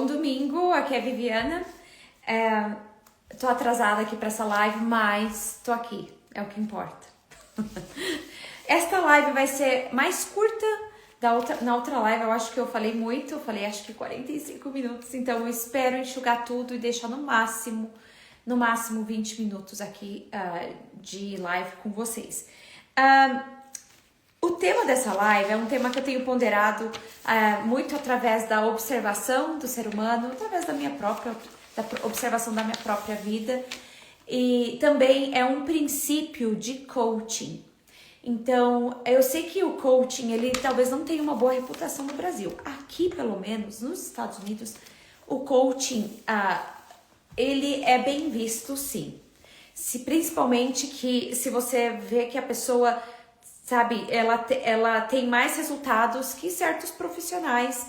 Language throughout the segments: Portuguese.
Bom domingo, aqui é a Viviana. Tô atrasada aqui para essa live, mas tô aqui, é o que importa. Esta live vai ser mais curta na outra live, eu acho que eu falei muito, eu falei acho que 45 minutos, então eu espero enxugar tudo e deixar no máximo 20 minutos aqui de live com vocês. O tema dessa live é um tema que eu tenho ponderado muito através da observação do ser humano, através da observação da minha própria vida, e também é um princípio de coaching. Então, eu sei que o coaching, ele talvez não tenha uma boa reputação no Brasil. Aqui, pelo menos, nos Estados Unidos, o coaching, ele é bem visto, sim. Principalmente se você vê que a pessoa, sabe, ela tem mais resultados que certos profissionais,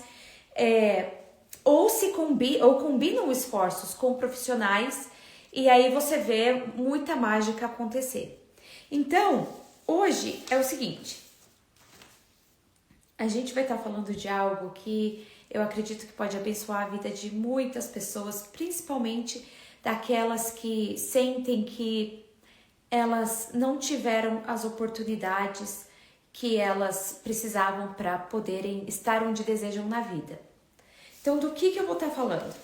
ou combinam esforços com profissionais, e aí você vê muita mágica acontecer. Então, hoje é o seguinte, a gente vai estar falando de algo que eu acredito que pode abençoar a vida de muitas pessoas, principalmente daquelas que sentem que elas não tiveram as oportunidades que elas precisavam para poderem estar onde desejam na vida. Então, do que eu vou estar falando?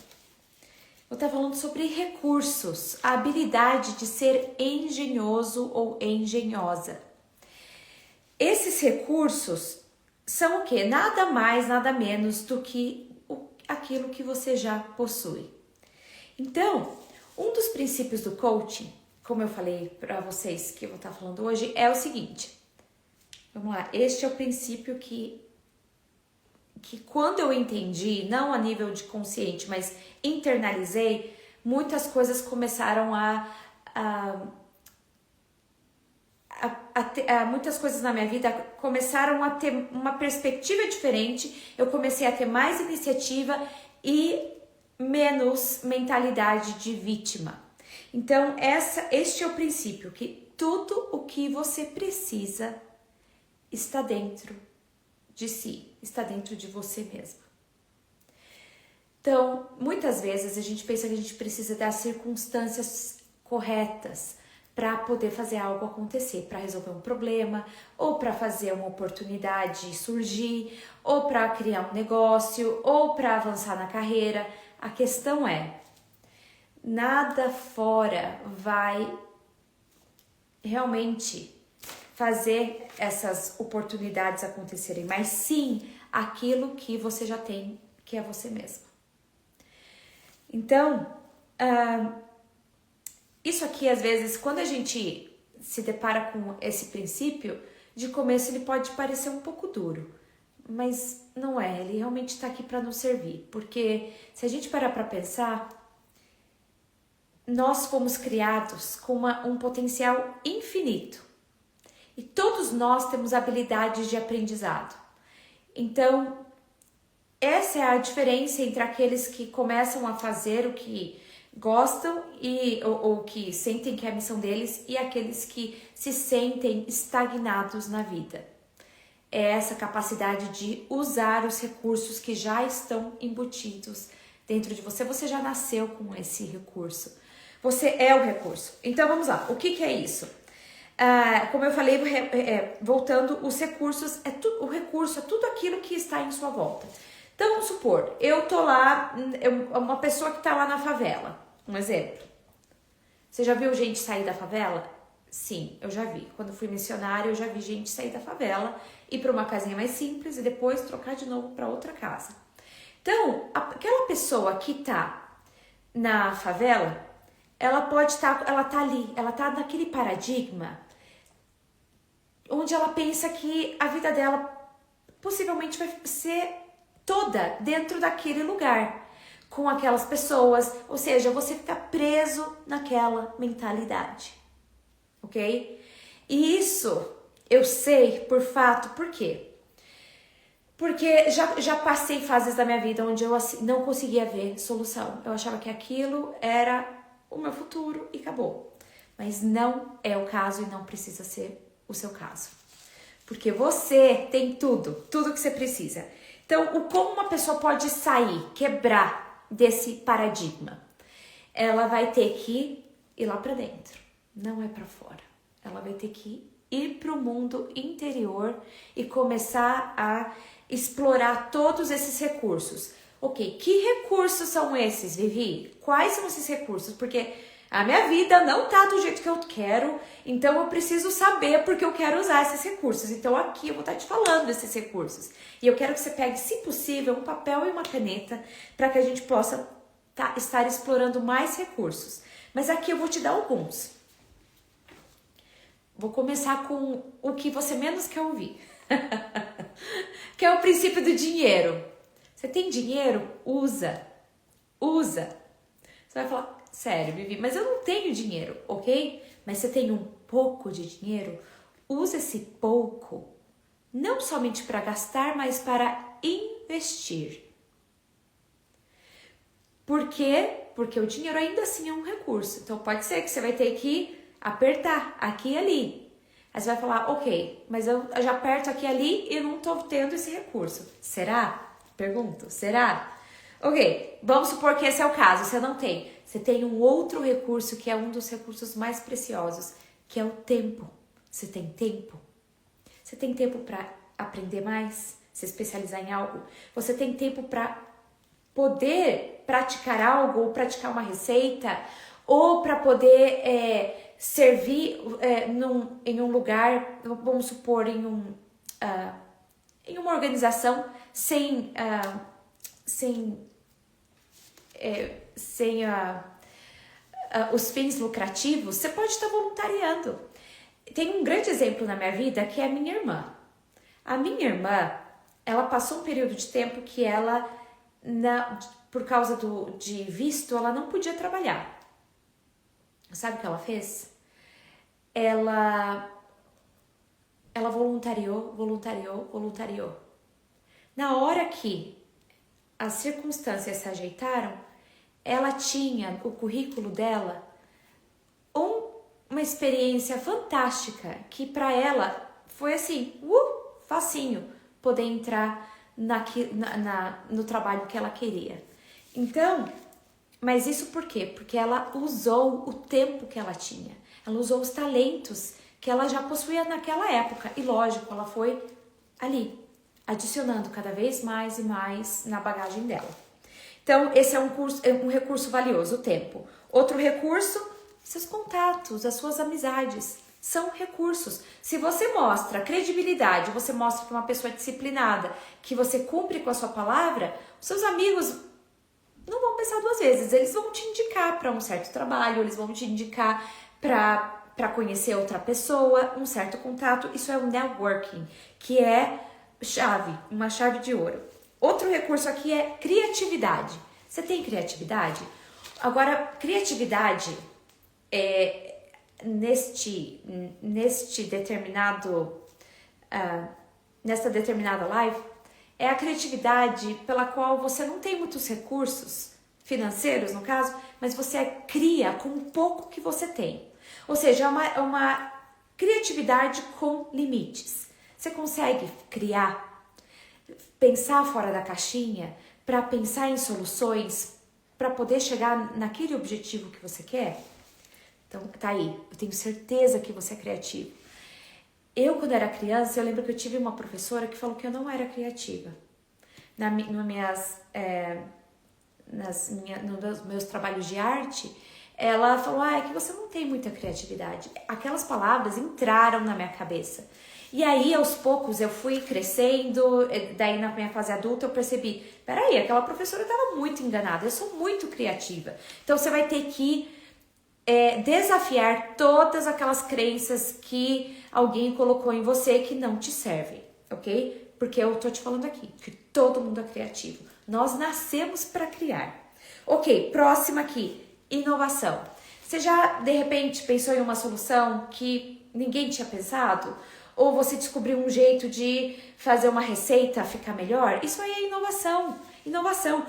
Vou estar falando sobre recursos, a habilidade de ser engenhoso ou engenhosa. Esses recursos são o quê? Nada mais, nada menos do que aquilo que você já possui. Então, um dos princípios do coaching, como eu falei para vocês que eu vou estar falando hoje, é o seguinte. Vamos lá, este é o princípio que quando eu entendi, não a nível de consciente, mas internalizei, muitas coisas começaram muitas coisas na minha vida começaram a ter uma perspectiva diferente, eu comecei a ter mais iniciativa e menos mentalidade de vítima. Então, este é o princípio, que tudo o que você precisa está dentro de si, está dentro de você mesmo. Então, muitas vezes a gente pensa que a gente precisa das circunstâncias corretas para poder fazer algo acontecer, para resolver um problema, ou para fazer uma oportunidade surgir, ou para criar um negócio, ou para avançar na carreira. A questão é, nada fora vai realmente fazer essas oportunidades acontecerem, mas sim aquilo que você já tem, que é você mesmo. Então, isso aqui, às vezes, quando a gente se depara com esse princípio, de começo ele pode parecer um pouco duro, mas não é, ele realmente está aqui para nos servir, porque se a gente parar para pensar, nós fomos criados com um potencial infinito e todos nós temos habilidades de aprendizado. Então, essa é a diferença entre aqueles que começam a fazer o que gostam ou que sentem que é a missão deles e aqueles que se sentem estagnados na vida. É essa capacidade de usar os recursos que já estão embutidos dentro de você. Você já nasceu com esse recurso. Você é o recurso. Então vamos lá, o que é isso? Como eu falei, voltando, os recursos, o recurso é tudo aquilo que está em sua volta. Então, vamos supor, eu tô lá, uma pessoa que tá lá na favela, um exemplo. Você já viu gente sair da favela? Sim, eu já vi. Quando fui missionária, eu já vi gente sair da favela, ir para uma casinha mais simples e depois trocar de novo para outra casa. Então, aquela pessoa que tá na favela, ela tá ali, ela tá naquele paradigma onde ela pensa que a vida dela possivelmente vai ser toda dentro daquele lugar, com aquelas pessoas, ou seja, você fica preso naquela mentalidade, ok? E isso eu sei por fato, por quê? Porque já passei fases da minha vida onde eu não conseguia ver solução, eu achava que aquilo era o meu futuro e acabou, mas não é o caso e não precisa ser o seu caso, porque você tem tudo que você precisa. Então, como uma pessoa pode sair, quebrar desse paradigma. Ela vai ter que ir lá para dentro, não é para fora. Ela vai ter que ir para o mundo interior e começar a explorar todos esses recursos. Ok, que recursos são esses, Vivi? Quais são esses recursos? Porque a minha vida não tá do jeito que eu quero, então eu preciso saber porque eu quero usar esses recursos. Então aqui eu vou estar te falando desses recursos. E eu quero que você pegue, se possível, um papel e uma caneta para que a gente possa estar explorando mais recursos. Mas aqui eu vou te dar alguns. Vou começar com o que você menos quer ouvir. Que é o princípio do dinheiro. Você tem dinheiro? Usa. Usa. Você vai falar, sério, Vivi, mas eu não tenho dinheiro, ok? Mas você tem um pouco de dinheiro? Usa esse pouco não somente para gastar, mas para investir. Por quê? Porque o dinheiro ainda assim é um recurso. Então pode ser que você vai ter que apertar aqui e ali. Aí você vai falar, ok, mas eu já aperto aqui e ali e não estou tendo esse recurso. Será? Pergunto, será? Ok, vamos supor que esse é o caso, você não tem. Você tem um outro recurso que é um dos recursos mais preciosos, que é o tempo. Você tem tempo? Você tem tempo para aprender mais? Se especializar em algo? Você tem tempo para poder praticar algo, ou praticar uma receita, ou para poder servir em um lugar, vamos supor, em uma organização sem os fins lucrativos, você pode estar voluntariando. Tem um grande exemplo na minha vida que é a minha irmã. A minha irmã, ela passou um período de tempo que ela, por causa de visto, ela não podia trabalhar. Sabe o que ela fez? Ela voluntariou. Na hora que as circunstâncias se ajeitaram, ela tinha o currículo dela uma experiência fantástica que para ela foi assim, facinho poder entrar no trabalho que ela queria. Então, mas isso por quê? Porque ela usou o tempo que ela tinha, ela usou os talentos que ela já possuía naquela época e lógico, ela foi ali adicionando cada vez mais e mais na bagagem dela. Então, esse é um recurso valioso, o tempo. Outro recurso, seus contatos, as suas amizades. São recursos. Se você mostra credibilidade, você mostra que é uma pessoa disciplinada, que você cumpre com a sua palavra, os seus amigos não vão pensar duas vezes. Eles vão te indicar para um certo trabalho, eles vão te indicar para conhecer outra pessoa, um certo contato. Isso é o networking, que é uma chave de ouro. Outro recurso aqui é criatividade. Você tem criatividade? Agora, criatividade nesta determinada live é a criatividade pela qual você não tem muitos recursos financeiros, no caso, mas você cria com o pouco que você tem. Ou seja, é uma criatividade com limites. Você consegue criar, pensar fora da caixinha, para pensar em soluções, para poder chegar naquele objetivo que você quer? Então, tá aí, eu tenho certeza que você é criativo. Eu, quando era criança, eu lembro que eu tive uma professora que falou que eu não era criativa. Nos meus trabalhos de arte, ela falou, é que você não tem muita criatividade. Aquelas palavras entraram na minha cabeça. E aí, aos poucos, eu fui crescendo, daí na minha fase adulta eu percebi, peraí, aquela professora estava muito enganada, eu sou muito criativa. Então, você vai ter que desafiar todas aquelas crenças que alguém colocou em você que não te servem, ok? Porque eu tô te falando aqui, que todo mundo é criativo. Nós nascemos para criar. Ok, próxima aqui, inovação. Você já, de repente, pensou em uma solução que ninguém tinha pensado? Ou você descobriu um jeito de fazer uma receita ficar melhor? Isso aí é inovação. Inovação.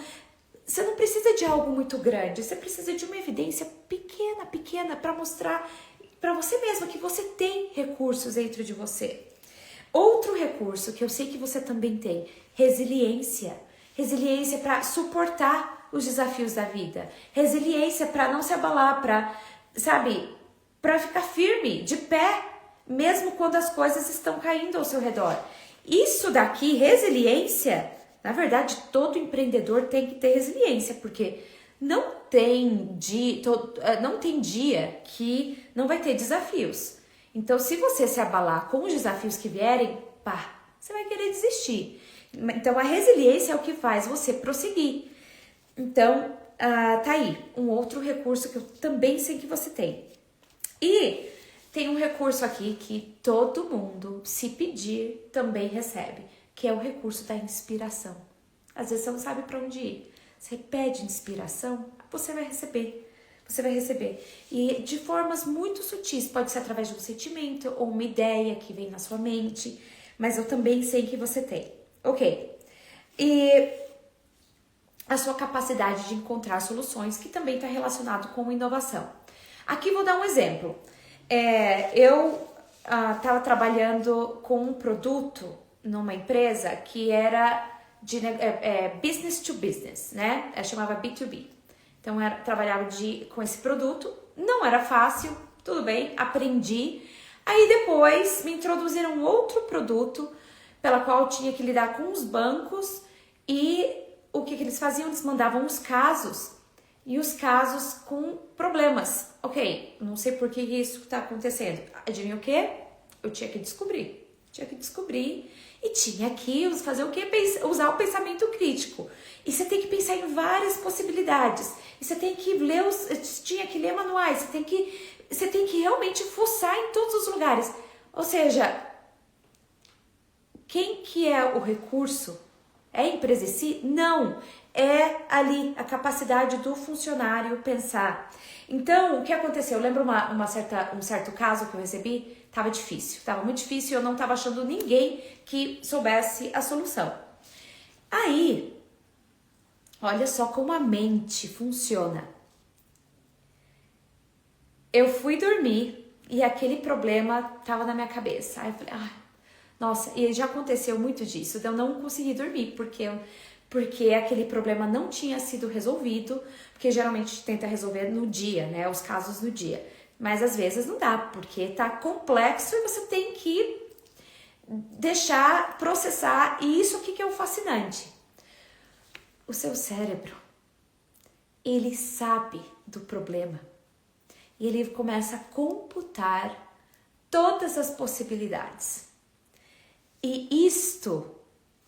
Você não precisa de algo muito grande, você precisa de uma evidência pequena para mostrar para você mesma que você tem recursos dentro de você. Outro recurso que eu sei que você também tem, resiliência. Resiliência para suportar os desafios da vida. Resiliência para não se abalar, para ficar firme, de pé, mesmo quando as coisas estão caindo ao seu redor. Isso daqui, resiliência, na verdade, todo empreendedor tem que ter resiliência, porque não tem dia que não vai ter desafios. Então, se você se abalar com os desafios que vierem, você vai querer desistir. Então, a resiliência é o que faz você prosseguir. Então, tá aí, um outro recurso que eu também sei que você tem. E tem um recurso aqui que todo mundo, se pedir, também recebe, que é o recurso da inspiração. Às vezes você não sabe para onde ir. Você pede inspiração, você vai receber. Você vai receber. E de formas muito sutis, pode ser através de um sentimento ou uma ideia que vem na sua mente, mas eu também sei que você tem. Ok. E a sua capacidade de encontrar soluções, que também está relacionado com inovação. Aqui vou dar um exemplo. Eu estava trabalhando com um produto numa empresa que era de business to business, né? Chamava B2B. Então, trabalhava com esse produto. Não era fácil, tudo bem, aprendi. Aí depois me introduziram um outro produto pela qual eu tinha que lidar com os bancos e o que eles faziam? Eles mandavam os casos e os casos com problemas. Ok, não sei por que isso está acontecendo. Adivinha o quê? Eu tinha que descobrir. E tinha que fazer o quê? Usar o pensamento crítico. E você tem que pensar em várias possibilidades. E você tem que tinha que ler manuais. Você tem que realmente fuçar em todos os lugares. Ou seja, quem que é o recurso? É a empresa em si? Não. É ali a capacidade do funcionário pensar. Então, o que aconteceu? Eu lembro um certo caso que eu recebi, estava muito difícil, eu não estava achando ninguém que soubesse a solução. Aí, olha só como a mente funciona. Eu fui dormir e aquele problema estava na minha cabeça. Aí eu falei, nossa, e já aconteceu muito disso, eu não consegui dormir, porque aquele problema não tinha sido resolvido, porque geralmente a gente tenta resolver no dia, né, os casos no dia, mas às vezes não dá, porque tá complexo e você tem que deixar processar, e isso aqui que é o fascinante. O seu cérebro, ele sabe do problema, e ele começa a computar todas as possibilidades. E isto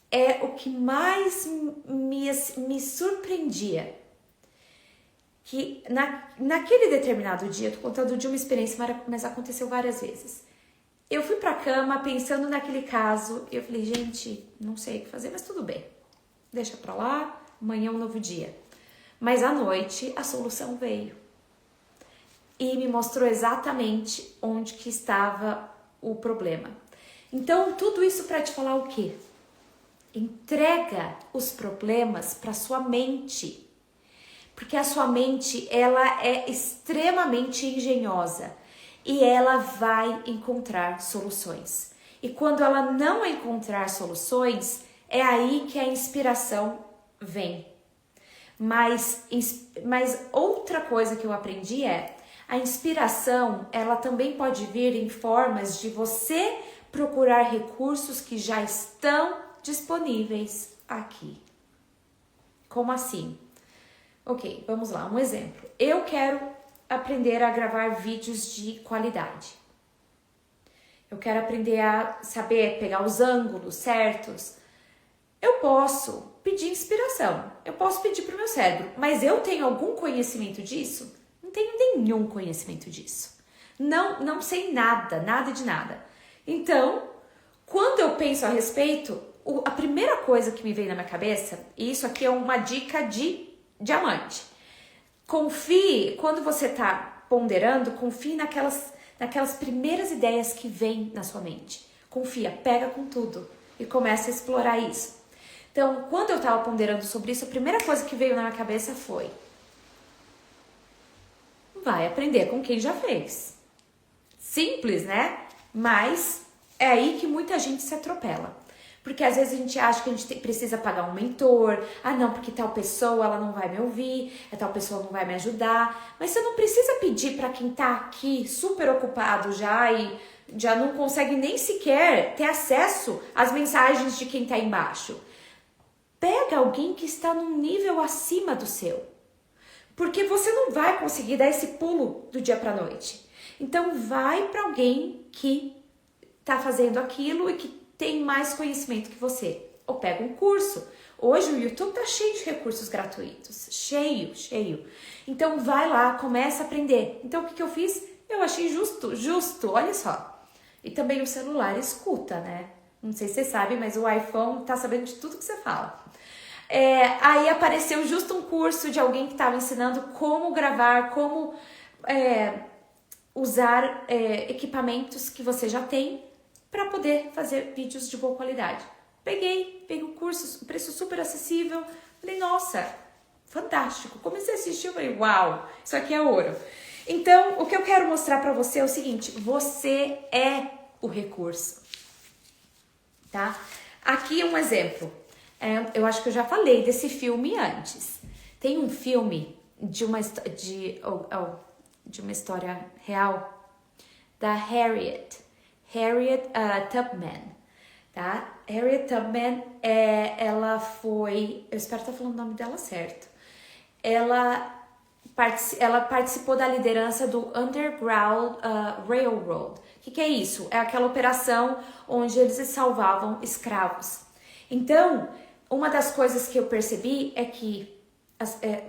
é o que mais me surpreendia. Que naquele determinado dia, tô contando de uma experiência, mas aconteceu várias vezes. Eu fui pra cama pensando naquele caso, e eu falei, gente, não sei o que fazer, mas tudo bem. Deixa pra lá, amanhã é um novo dia. Mas à noite, a solução veio. E me mostrou exatamente onde que estava o problema. Então, tudo isso para te falar o quê? Entrega os problemas para sua mente. Porque a sua mente, ela é extremamente engenhosa e ela vai encontrar soluções. E quando ela não encontrar soluções, é aí que a inspiração vem. Mas outra coisa que eu aprendi é, a inspiração, ela também pode vir em formas de você procurar recursos que já estão disponíveis aqui. Como assim? Ok, vamos lá, um exemplo. Eu quero aprender a gravar vídeos de qualidade. Eu quero aprender a saber pegar os ângulos certos. Eu posso pedir inspiração, eu posso pedir para o meu cérebro, mas eu tenho algum conhecimento disso? Não tenho nenhum conhecimento disso. Não sei nada de nada. Então, quando eu penso a respeito, a primeira coisa que me vem na minha cabeça, e isso aqui é uma dica de diamante. Confie, quando você está ponderando, confie naquelas primeiras ideias que vêm na sua mente. Confia, pega com tudo e começa a explorar isso. Então, quando eu estava ponderando sobre isso, a primeira coisa que veio na minha cabeça foi: vai aprender com quem já fez. Simples, né? Mas é aí que muita gente se atropela. Porque às vezes a gente acha que a gente precisa pagar um mentor. Ah, não, porque tal pessoa ela não vai me ouvir, tal pessoa não vai me ajudar. Mas você não precisa pedir para quem tá aqui super ocupado já e já não consegue nem sequer ter acesso às mensagens de quem tá embaixo. Pega alguém que está num nível acima do seu. Porque você não vai conseguir dar esse pulo do dia para noite. Então vai para alguém que tá fazendo aquilo e que tem mais conhecimento que você. Ou pega um curso. Hoje o YouTube tá cheio de recursos gratuitos. Cheio. Então vai lá, começa a aprender. Então o que eu fiz? Eu achei justo, olha só. E também o celular escuta, né? Não sei se você sabe, mas o iPhone tá sabendo de tudo que você fala. Aí apareceu justo um curso de alguém que estava ensinando como gravar, como usar equipamentos que você já tem para poder fazer vídeos de boa qualidade. Peguei o curso, preço super acessível. Falei, nossa, fantástico. Comecei a assistir, eu falei, uau, isso aqui é ouro. Então, o que eu quero mostrar para você é o seguinte, você é o recurso, tá? Aqui um exemplo. Eu acho que eu já falei desse filme antes. Tem um filme de uma história real da Harriet Tubman, tá? Harriet Tubman, ela foi, eu espero estar falando o nome dela certo. Ela participou da liderança do Underground Railroad. O que é isso? É aquela operação onde eles salvavam escravos. Então, uma das coisas que eu percebi é que,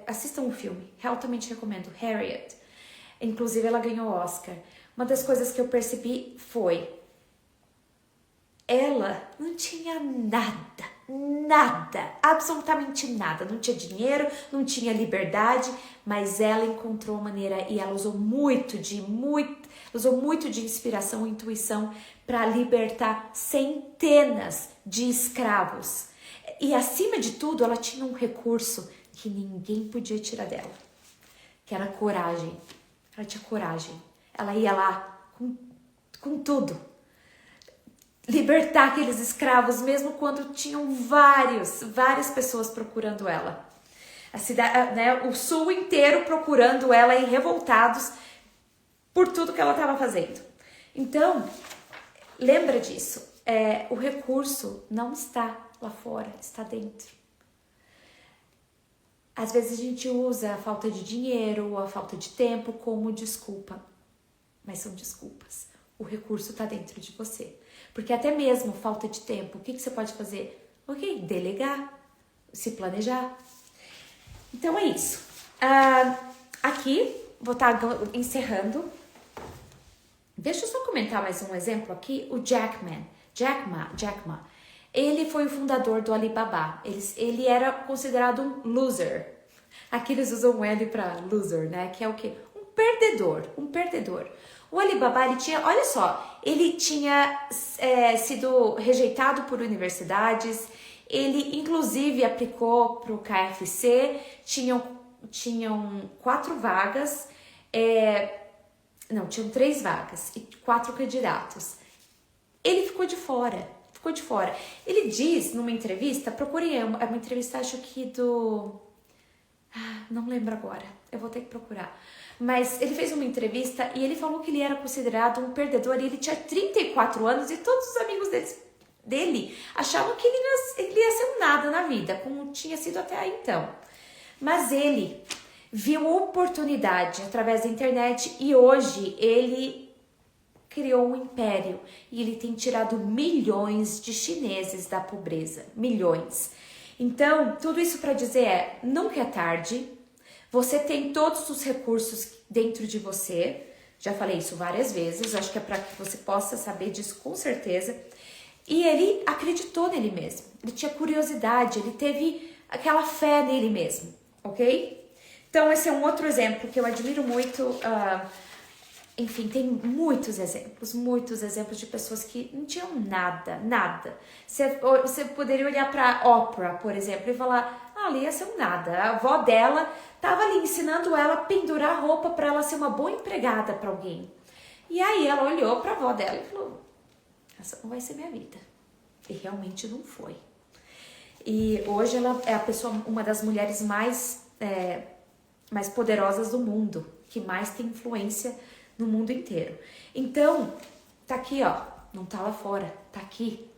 assistam o filme, altamente recomendo, Harriet. Inclusive ela ganhou Oscar. Uma das coisas que eu percebi foi, ela não tinha nada, absolutamente nada. Não tinha dinheiro, não tinha liberdade, mas ela encontrou maneira e ela usou muito de inspiração e intuição para libertar centenas de escravos. E acima de tudo, ela tinha um recurso que ninguém podia tirar dela, que era coragem. Ela tinha coragem. Ela ia lá com tudo. Libertar aqueles escravos, mesmo quando tinham várias pessoas procurando ela. A cidade, né, o sul inteiro procurando ela e revoltados por tudo que ela estava fazendo. Então, lembra disso. O recurso não está lá fora, está dentro. Às vezes a gente usa a falta de dinheiro ou a falta de tempo como desculpa. Mas são desculpas. O recurso está dentro de você. Porque até mesmo falta de tempo, o que você pode fazer? Ok, delegar, se planejar. Então é isso. Aqui, vou estar encerrando. Deixa eu só comentar mais um exemplo aqui. O Jack Ma. Ele foi o fundador do Alibaba. Ele era considerado um loser. Aqui eles usam um L para loser, né? Que é o quê? Um perdedor. O Alibaba, ele tinha sido rejeitado por universidades. Ele, inclusive, aplicou para o KFC. Tinham 4 vagas. Tinham 3 vagas e 4 candidatos. Ele ficou de fora. Ele diz numa entrevista, procurei uma entrevista, acho que não lembro agora, eu vou ter que procurar. Mas ele fez uma entrevista e ele falou que ele era considerado um perdedor e ele tinha 34 anos e todos os amigos dele achavam que ele ia ser um nada na vida, como tinha sido até aí então. Mas ele viu oportunidade através da internet e hoje ele criou um império e ele tem tirado milhões de chineses da pobreza, milhões. Então, tudo isso para dizer nunca é tarde, você tem todos os recursos dentro de você, já falei isso várias vezes, acho que é para que você possa saber disso com certeza, e ele acreditou nele mesmo, ele tinha curiosidade, ele teve aquela fé nele mesmo, ok? Então, esse é um outro exemplo que eu admiro muito. Enfim, tem muitos exemplos de pessoas que não tinham nada. Você poderia olhar para Oprah, por exemplo, e falar, ali ia ser um nada. A avó dela estava ali ensinando ela a pendurar roupa para ela ser uma boa empregada para alguém. E aí ela olhou para a avó dela e falou, essa não vai ser minha vida. E realmente não foi. E hoje ela é uma das mulheres mais poderosas do mundo, que mais tem influência no mundo inteiro. Então, tá aqui, ó, não tá lá fora, tá aqui.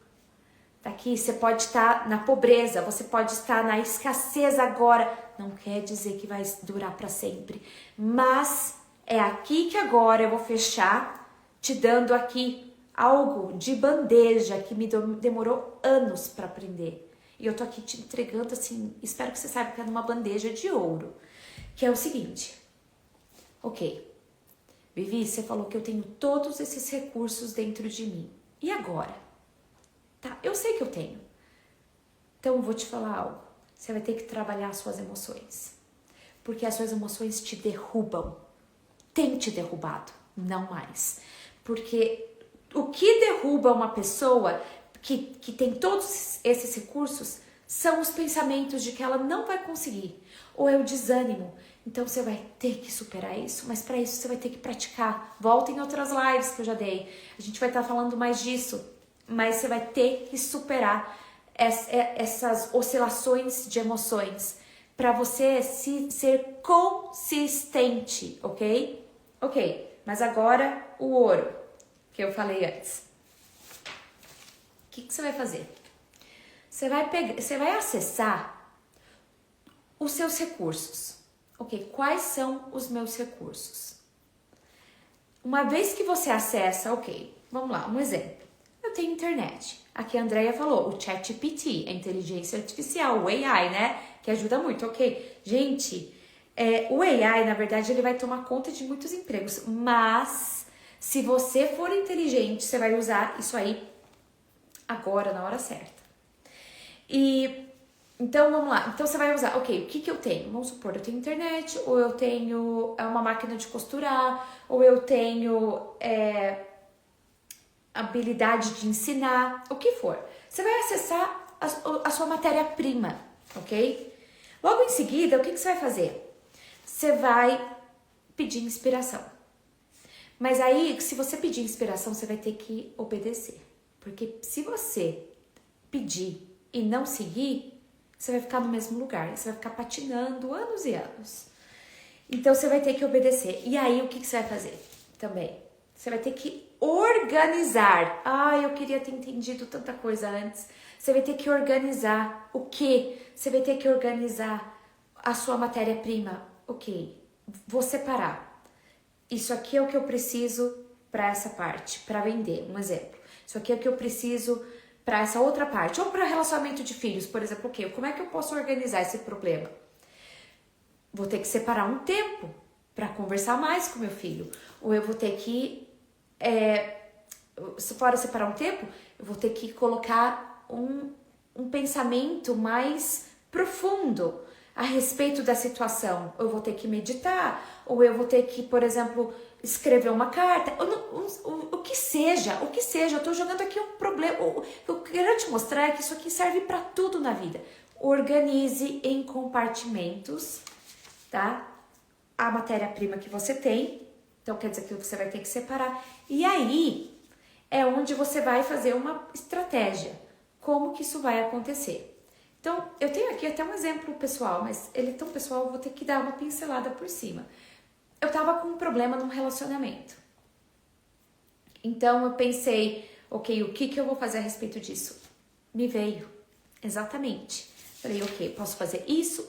Tá aqui, você pode estar na pobreza, você pode estar na escassez agora, não quer dizer que vai durar para sempre, mas é aqui que agora eu vou fechar, te dando aqui algo de bandeja que me demorou anos para aprender. E eu tô aqui te entregando assim, espero que você saiba que é numa bandeja de ouro, que é o seguinte. Ok, Vivi, você falou que eu tenho todos esses recursos dentro de mim. E agora? Tá, eu sei que eu tenho. Então eu vou te falar algo. Você vai ter que trabalhar as suas emoções. Porque as suas emoções te derrubam. Tem te derrubado, não mais. Porque o que derruba uma pessoa que tem todos esses recursos são os pensamentos de que ela não vai conseguir. Ou é o desânimo. Então você vai ter que superar isso, mas para isso você vai ter que praticar. Volta em outras lives que eu já dei. A gente vai estar falando mais disso, mas você vai ter que superar essas oscilações de emoções para você ser consistente, ok? Ok, mas agora o ouro que eu falei antes. O que você vai fazer? Você vai acessar os seus recursos. Ok, quais são os meus recursos? Uma vez que você acessa, ok, vamos lá, um exemplo. Eu tenho internet. Aqui a Andrea falou, o ChatGPT, a inteligência artificial, o AI, né? Que ajuda muito, ok. Gente, o AI, na verdade, ele vai tomar conta de muitos empregos. Mas, se você for inteligente, você vai usar isso aí agora, na hora certa. Então, vamos lá. Então, você vai usar, ok, o que eu tenho? Vamos supor, eu tenho internet, ou eu tenho uma máquina de costurar, ou eu tenho habilidade de ensinar, o que for. Você vai acessar a sua matéria-prima, ok? Logo em seguida, o que você vai fazer? Você vai pedir inspiração. Mas aí, se você pedir inspiração, você vai ter que obedecer. Porque se você pedir e não seguir, você vai ficar no mesmo lugar, você vai ficar patinando anos e anos. Então, você vai ter que obedecer. E aí, o que você vai fazer também? Você vai ter que organizar. Eu queria ter entendido tanta coisa antes. Você vai ter que organizar o quê? Você vai ter que organizar a sua matéria-prima. Ok, vou separar. Isso aqui é o que eu preciso para essa parte, para vender, um exemplo. Isso aqui é o que eu preciso para essa outra parte. Ou para relacionamento de filhos, por exemplo, ok, como é que eu posso organizar esse problema? Vou ter que separar um tempo para conversar mais com meu filho. Ou eu vou ter que, se for separar um tempo, eu vou ter que colocar um pensamento mais profundo a respeito da situação. Eu vou ter que meditar, ou eu vou ter que, por exemplo, escrever uma carta, o que seja, eu tô jogando aqui um problema. O que eu quero te mostrar é que isso aqui serve para tudo na vida. Organize em compartimentos, tá? A matéria-prima que você tem, então quer dizer que você vai ter que separar. E aí é onde você vai fazer uma estratégia. Como que isso vai acontecer? Então, eu tenho aqui até um exemplo pessoal, mas ele é tão pessoal, eu vou ter que dar uma pincelada por cima. Eu tava com um problema num relacionamento. Então, eu pensei, ok, o que eu vou fazer a respeito disso? Me veio, exatamente. Falei, ok, posso fazer isso,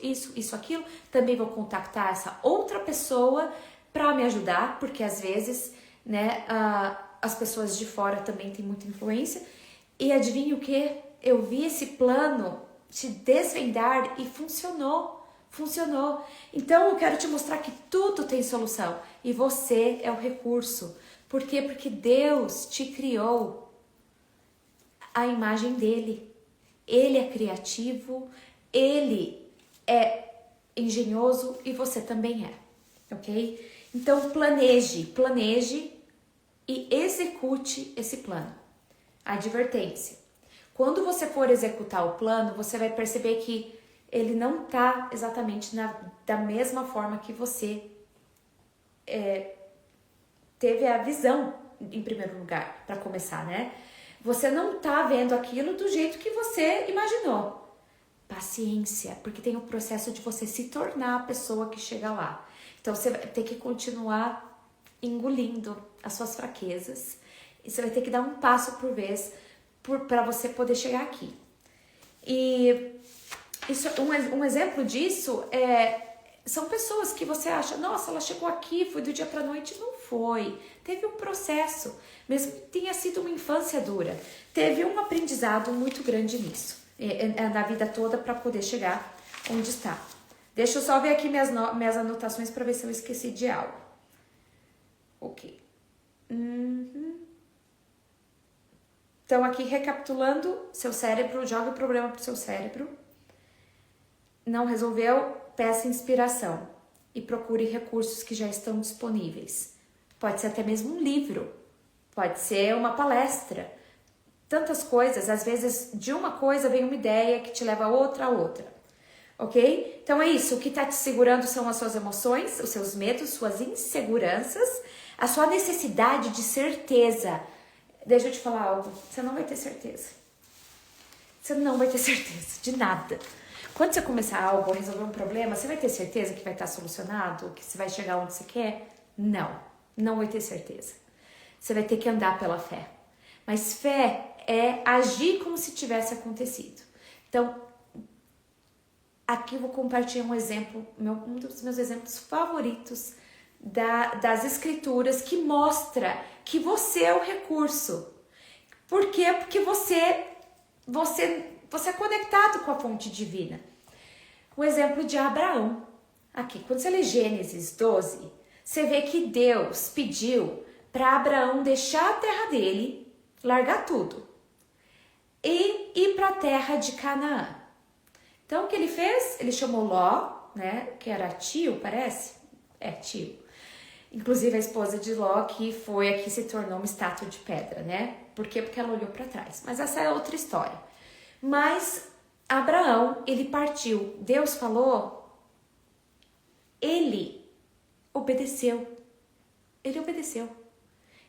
aquilo. Também vou contactar essa outra pessoa para me ajudar, porque às vezes, né, as pessoas de fora também têm muita influência. E adivinha o que? Eu vi esse plano te desvendar e funcionou. Então eu quero te mostrar que tudo tem solução e você é o recurso. Por quê? Porque Deus te criou a imagem dele. Ele é criativo, ele é engenhoso e você também é, ok? Então planeje e execute esse plano. Advertência. Quando você for executar o plano, você vai perceber que ele não está exatamente da mesma forma que você teve a visão, em primeiro lugar, para começar, né? Você não tá vendo aquilo do jeito que você imaginou. Paciência, porque tem o processo de você se tornar a pessoa que chega lá. Então você vai ter que continuar engolindo as suas fraquezas. E você vai ter que dar um passo por vez para você poder chegar aqui. E isso, um exemplo disso são pessoas que você acha, nossa, ela chegou aqui, foi do dia para noite. Não foi. Teve um processo, mesmo que tenha sido uma infância dura. Teve um aprendizado muito grande nisso, na vida toda, para poder chegar onde está. Deixa eu só ver aqui minhas anotações para ver se eu esqueci de algo. Ok. Então, aqui recapitulando, seu cérebro, joga o problema pro seu cérebro. Não resolveu? Peça inspiração e procure recursos que já estão disponíveis. Pode ser até mesmo um livro, pode ser uma palestra. Tantas coisas, às vezes de uma coisa vem uma ideia que te leva a outra, ok? Então é isso, o que está te segurando são as suas emoções, os seus medos, suas inseguranças, a sua necessidade de certeza. Deixa eu te falar algo, você não vai ter certeza. Você não vai ter certeza de nada. Quando você começar algo, resolver um problema, você vai ter certeza que vai estar solucionado, que você vai chegar onde você quer? Não vai ter certeza. Você vai ter que andar pela fé. Mas fé é agir como se tivesse acontecido. Então, aqui eu vou compartilhar um exemplo, um dos meus exemplos favoritos das escrituras, que mostra que você é o recurso. Por quê? Porque você é conectado com a fonte divina. O exemplo de Abraão. Aqui, quando você lê Gênesis 12, você vê que Deus pediu para Abraão deixar a terra dele, largar tudo, e ir para a terra de Canaã. Então, o que ele fez? Ele chamou Ló, né, que era tio, parece? Tio. Inclusive, a esposa de Ló, que foi a que se tornou uma estátua de pedra, né? Por quê? Porque ela olhou para trás. Mas essa é outra história. Mas Abraão, ele partiu. Deus falou, ele obedeceu. Ele obedeceu.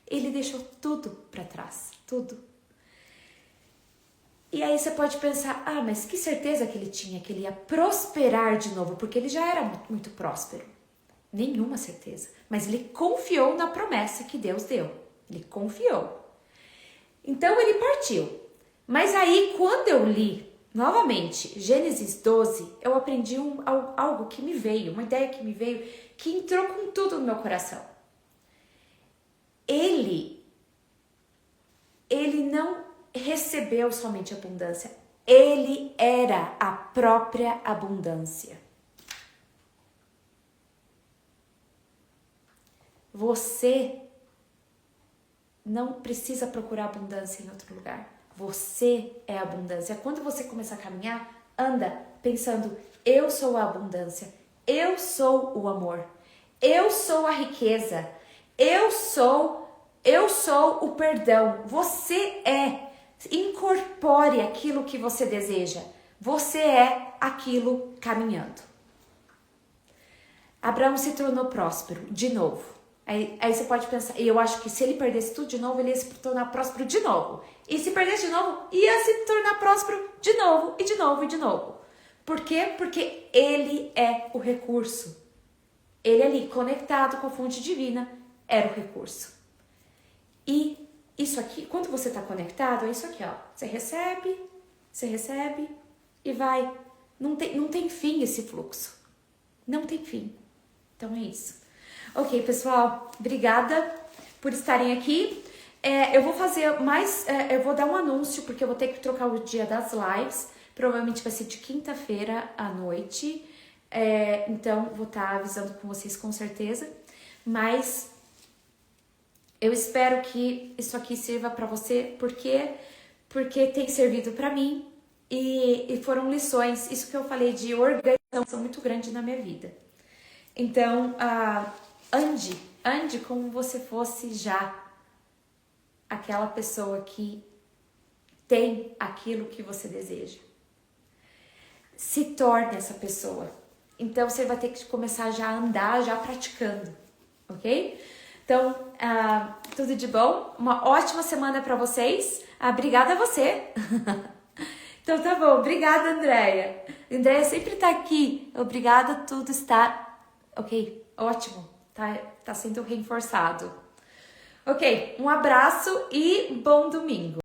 Ele deixou tudo para trás, tudo. E aí você pode pensar, mas que certeza que ele tinha que ele ia prosperar de novo, porque ele já era muito próspero. Nenhuma certeza. Mas ele confiou na promessa que Deus deu. Ele confiou. Então ele partiu. Mas aí, quando eu li, novamente, Gênesis 12, eu aprendi algo que me veio, uma ideia que me veio, que entrou com tudo no meu coração. Ele não recebeu somente abundância, ele era a própria abundância. Você não precisa procurar abundância em outro lugar. Você é a abundância. Quando você começar a caminhar, anda pensando, eu sou a abundância, eu sou o amor, eu sou a riqueza, eu sou o perdão. Você é. Incorpore aquilo que você deseja. Você é aquilo caminhando. Abraão se tornou próspero de novo. Aí você pode pensar, e eu acho que se ele perdesse tudo de novo, ele ia se tornar próspero de novo. E se perdesse de novo, ia se tornar próspero de novo, e de novo, e de novo. Por quê? Porque ele é o recurso. Ele ali, conectado com a fonte divina, era o recurso. E isso aqui, quando você está conectado, é isso aqui, ó. Você recebe e vai. Não tem fim esse fluxo. Não tem fim. Então é isso. Ok, pessoal, obrigada por estarem aqui. Eu vou fazer mais, eu vou dar um anúncio, porque eu vou ter que trocar o dia das lives. Provavelmente vai ser de quinta-feira à noite. Então, vou estar avisando com vocês com certeza. Mas eu espero que isso aqui sirva para você, porque tem servido para mim. E foram lições, isso que eu falei de organização muito grande na minha vida. Então, ande como você fosse já aquela pessoa que tem aquilo que você deseja. Se torne essa pessoa. Então, você vai ter que começar já a andar, já praticando, ok? Então, tudo de bom. Uma ótima semana para vocês. Obrigada a você. Então tá bom. Obrigada, Andréia. Andréia sempre tá aqui. Obrigada, tudo está... Ok, ótimo. Tá sendo reforçado. Ok, um abraço e bom domingo.